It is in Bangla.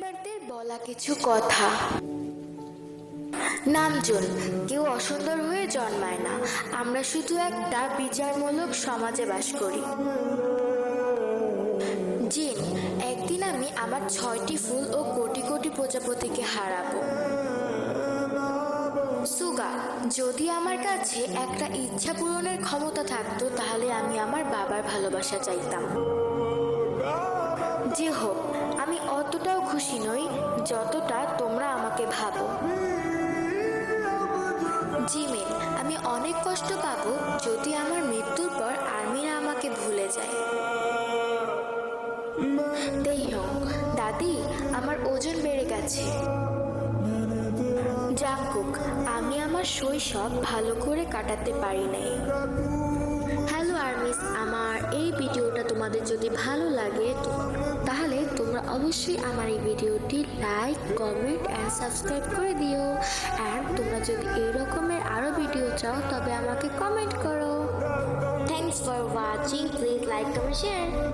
এক্সপার্টদের বলা কিছু কথা। নামজন কেউ অসুন্দর হয়ে জন্মায় না, আমরা শুধু একটা বিচারমূলক সমাজে বাস করি। জিন, একদিন আমি আমার 6টি ফুল ও কোটি কোটি প্রজাপতিকে হারাবো। সুগা, যদি আমার কাছে একটা ইচ্ছা পূরণের ক্ষমতা থাকতো তাহলে আমি আমার বাবার ভালোবাসা চাইতাম। যে হোক, আমি অতটাও খুশি নই যতটা তোমরা আমাকে ভাবো। জিমেল, আমি অনেক কষ্ট পাবো যদি আমার মৃত্যুর পর আর্মিরা আমাকে ভুলে যায়। তেইহং, দাদি, আমার ওজন বেড়ে গেছে। জাংকুক, আমি আমার শৈশব ভালো করে কাটাতে পারি নাই। হ্যালো আর্মিস, আমার এই ভিডিওটা তোমাদের যদি ভালো লাগে তাহলে তোমরা অবশ্যই আমার এই ভিডিওটি লাইক, কমেন্ট অ্যান্ড সাবস্ক্রাইব করে দিও। অ্যান্ড তোমরা যদি এই রকমের আরও ভিডিও চাও তবে আমাকে কমেন্ট করো। Thanks for watching, please like, comment, share.